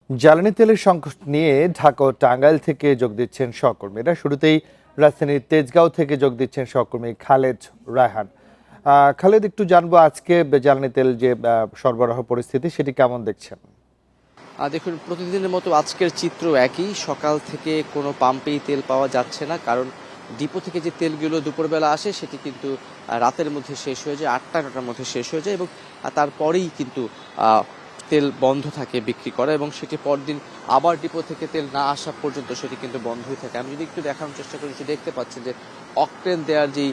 জ্বালানি তেলের সংকট নিয়ে ঢাকা ও টাঙ্গাইল থেকে যোগ দিচ্ছেন সহকর্মীরা। শুরুতেই রাজধানীর তেজগাঁও থেকে যোগ দিচ্ছেন সহকর্মী খালেদ রায়হান। খালেদ, একটু জানবো আজকে জ্বালানি তেল যে সরবরাহ পরিস্থিতি সেটি কেমন দেখছেন? দেখুন, প্রতিদিনের মতো আজকের চিত্র একই। সকাল থেকে কোনো পাম্পেই তেল পাওয়া যাচ্ছে না, কারণ ডিপো থেকে যে তেলগুলো দুপুরবেলা আসে সেটি কিন্তু রাতের মধ্যে শেষ হয়ে যায়, ৮টা-৯টার মধ্যে শেষ হয়ে যায় এবং তারপরেই কিন্তু তেল বন্ধ থাকে বিক্রি করা, এবং সেটি পরদিন আবার ডিপো থেকে তেল না আসা পর্যন্ত সেটি কিন্তু বন্ধই থাকে। আমি যদি একটু দেখানোর চেষ্টা করি, দেখতে পাচ্ছেন যে অকটেন দেওয়ার যেই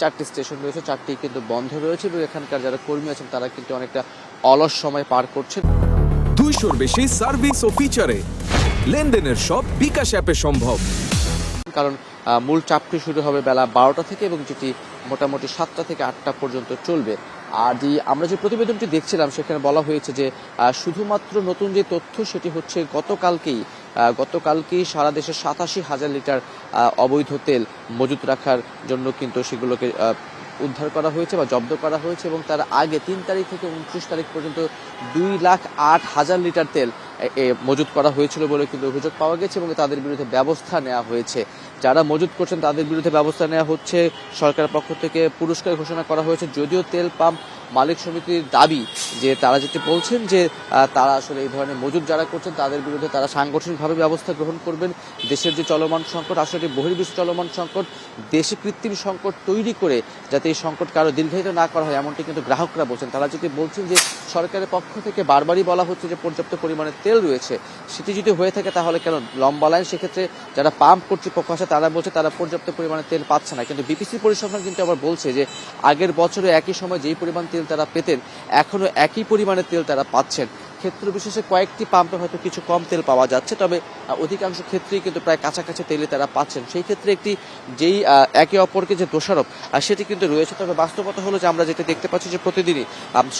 ৪টি স্টেশন রয়েছে, ৪টি কিন্তু বন্ধ রয়েছে এবং এখানকার যারা কর্মী আছেন তারা কিন্তু অনেকটা অলস সময় পার করছেন। 200-র বেশি সার্ভিস ও ফিচারে লেনদেনের সব বিকাশ অ্যাপে সম্ভব। কারণ মূল চাপটি শুরু হবে বেলা 12টা থেকে এবং যেটি মোটামুটি 7টা থেকে 8টা পর্যন্ত চলবে। আর আমরা যে প্রতিবেদনটি দেখছিলাম সেখানে বলা হয়েছে যে শুধুমাত্র নতুন যে তথ্য সেটি হচ্ছে গতকালকেই সারা দেশে 87,000 লিটার অবৈধ তেল মজুত রাখার জন্য কিন্তু সেগুলোকে উদ্ধার করা হয়েছে বা জব্দ করা হয়েছে, এবং তার আগে 3 তারিখ থেকে 29 তারিখ পর্যন্ত 2,08,000 লিটার তেল মজুত করা হয়েছিল বলে কিন্তু অভিযোগ পাওয়া গেছে এবং তাদের বিরুদ্ধে ব্যবস্থা নেওয়া হয়েছে। যারা মজুত করছেন তাদের বিরুদ্ধে ব্যবস্থা নেওয়া হচ্ছে। সরকারের পক্ষ থেকে পুরস্কার ঘোষণা করা হয়েছে, যদিও তেল পাম্প মালিক সমিতির দাবি যে তারা যেটি বলছেন যে তারা আসলে এই ধরনের মজুত যারা করছেন তাদের বিরুদ্ধে তারা সাংগঠনিকভাবে ব্যবস্থা গ্রহণ করবেন। দেশের যে চলমান সংকট, আসলে এটি বহির্বিশ্ব চলমান সংকট, দেশে কৃত্রিম সংকট তৈরি করে যাতে এই সংকটকে আরও দীর্ঘায়িত না করা হয় এমনটি কিন্তু গ্রাহকরা বলছেন। তারা যদি বলছেন যে সরকারের পক্ষ থেকে বারবারই বলা হচ্ছে যে পর্যাপ্ত পরিমাণে তেল রয়েছে, সেটি যদি হয়ে থাকে তাহলে কেন লম্বা লাইন? সেক্ষেত্রে যারা পাম্প কর্তৃপক্ষ আছে তারা বলছে তারা পর্যাপ্ত পরিমাণে তেল পাচ্ছে না, কিন্তু বিপিসি পরিসংখ্যান কিন্তু আবার বলছে যে আগের বছরে একই সময় যেই পরিমাণ তেল তারা পেতেন এখনো একই পরিমাণে তেল তারা পাচ্ছেন। ক্ষেত্র বিশেষে কয়েকটি পাম্পে হয়তো কিছু কম তেল পাওয়া যাচ্ছে, তবে অধিকাংশ ক্ষেত্রেই কিন্তু প্রায় কাছাকাছি তেলে তারা পাচ্ছেন। সেই ক্ষেত্রে একটি যেই একে অপরকে যে দোষারোপ সেটি কিন্তু রয়েছে। তবে বাস্তবতা হলো যে আমরা যেটা দেখতে পাচ্ছি যে প্রতিদিনই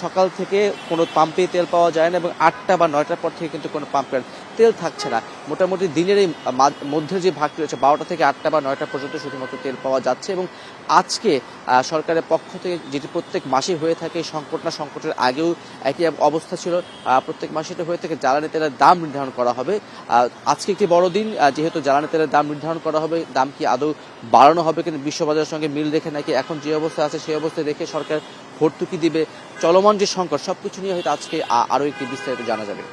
সকাল থেকে কোনো পাম্পে তেল পাওয়া যায় না এবং 8টা বা 9টার পর থেকে কিন্তু কোনো পাম্পের তেল থাকছে না। মোটামুটি দিনের এই মধ্যে যে ভাগটি রয়েছে 12টা থেকে 8টা বা 9টা পর্যন্ত শুধুমাত্র তেল পাওয়া যাচ্ছে। এবং আজকে সরকারের পক্ষ থেকে যেটি প্রত্যেক মাসে হয়ে থাকে, সংকটের আগেও একই অবস্থা ছিল, প্রত্যেক মাসে এটা হয়ে থাকে, জ্বালানি তেলের দাম নির্ধারণ করা হবে। আজকে একটি বড় দিন, যেহেতু জ্বালানি তেলের দাম নির্ধারণ করা হবে, দাম কি আদৌ বাড়ানো হবে কিন্তু বিশ্ববাজারের সঙ্গে মিল রেখে নাকি এখন যে অবস্থা আছে সেই অবস্থায় রেখে সরকার ভর্তুকি দিবে, চলমান যে সংকট সবকিছু নিয়ে হয়তো আজকে আরও একটি বিস্তারিত জানা যাবে।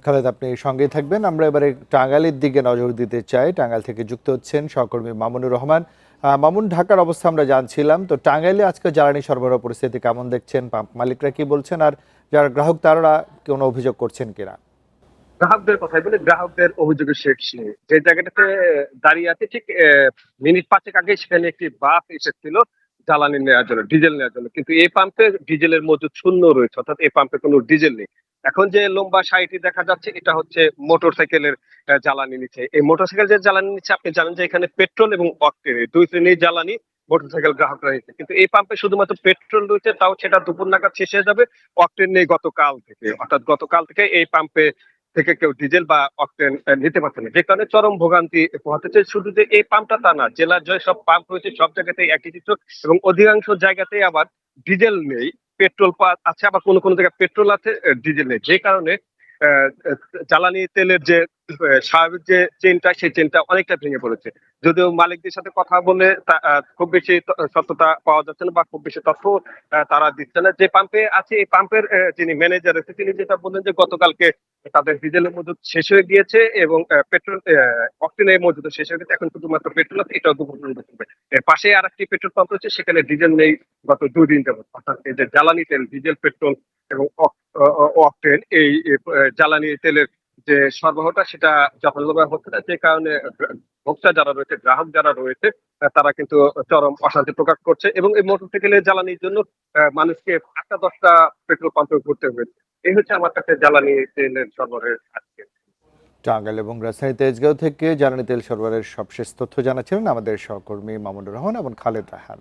খালেদ, আপনি সঙ্গেই থাকবেন। আমরা এবারে টাঙ্গাইলের দিকে নজর দিতে চাই। টাঙ্গাইল থেকে যুক্ত হচ্ছেন সহকর্মী মামুনুর রহমান। মামুন, ঢাকার অবস্থা আমরা জানছিলাম, তো টাঙ্গাইলে আজকে জ্বালানি সরবরাহ পরিস্থিতি কেমন দেখছেন? পাম্প মালিকরা কি বলছেন, আর যারা গ্রাহক তারা কোনো অভিযোগ করছেন কিনা? গ্রাহকদের কথাই বলে, গ্রাহকদের অভিযোগের শেষ নেই। যে জায়গাটাতে দাঁড়িয়ে আছে, ঠিক মিনিট 5 আগে সেখানে একটি বাস এসেছিল জ্বালানি নেওয়ার জন্য, ডিজেল নেওয়ার জন্য, কিন্তু এই পাম্পে ডিজেলের মজুদ শূন্য রয়েছে, অর্থাৎ এই পাম্পে কোনো ডিজেল নেই। এখন যে লম্বা সারিটি দেখা যাচ্ছে এটা হচ্ছে মোটরসাইকেলের জ্বালানি নিচ্ছে। এই মোটরসাইকেল যে জ্বালানি নিচ্ছে, আপনি জানেন যে এখানে পেট্রোল এবং অকটেন দুই শ্রেণীর জ্বালানি মোটরসাইকেল গ্রাহকরা নিচ্ছে, কিন্তু এই পাম্পে শুধুমাত্র পেট্রোল রয়েছে, তাও সেটা দুপুর নাগাদ শেষ হয়ে যাবে। অকটেন নেই গতকাল থেকে, অর্থাৎ গতকাল থেকে এই পাম্পে থেকে কেউ ডিজেল বা অকটেন নিতে পারছে না, যে কারণে চরম ভোগান্তি পোহাতেছে। শুধু যে এই পাম্পটা তা না, জেলার যে সব পাম্প রয়েছে সব জায়গাতেই একই চিত্র, এবং অধিকাংশ জায়গাতেই আবার ডিজেল নেই, পেট্রোল আছে, আবার কোনো কোনো জায়গায় পেট্রোল আছে, ডিজেল নেই, যে কারণে আহ, জ্বালানি তেলের যে স্বাভাবিক যে চেনটা, সেই চেনটা অনেকটা ভেঙে পড়েছে। যদিও মালিকদের সাথে কথা বলে খুব বেশি সত্যতা পাওয়া যাচ্ছে না বা খুব বেশি তথ্য তারা দিচ্ছে না। যে পাম্পে আছে এই পাম্পের যিনি ম্যানেজার আছে তিনি যেটা বললেন যে গতকালকে তাদের ডিজেলের মজুদ শেষ হয়ে গিয়েছে এবং পেট্রোল অক্টেনের মজুদ শেষ হয়ে গেছে, এখন শুধুমাত্র পেট্রোল আছে, এটাও দুপুর পর্যন্ত চলবে। এর পাশে আর একটি পেট্রোল পাম্প রয়েছে, সেখানে ডিজেল নেই গত 2 দিন যাবত। অর্থাৎ এই যে জ্বালানি তেল, ডিজেল, পেট্রোল এবং অক্টেন, এই জ্বালানি তেলের যে সরবরাহটা সেটা যথাযথভাবে হচ্ছে না, যে কারণে ভোক্তা যারা রয়েছে, গ্রাহক যারা রয়েছে, তারা কিন্তু চরম অশান্তি প্রকাশ করছে এবং এই মোটরসাইকেলের জ্বালানির জন্য মানুষকে 8টা-10টা পেট্রোল পাম্পে ঘুরতে হয়েছে। এই হচ্ছে আমার কাছে জ্বালানি তেলের সরবরাহের আজকে। টাঙ্গাইল এবং রাজধানী তেজগাঁও থেকে জ্বালানি তেল সরবরাহের সবশেষ তথ্য জানাচ্ছিলেন আমাদের সহকর্মী মামুনুর রহমান এবং খালেদ রায়হান।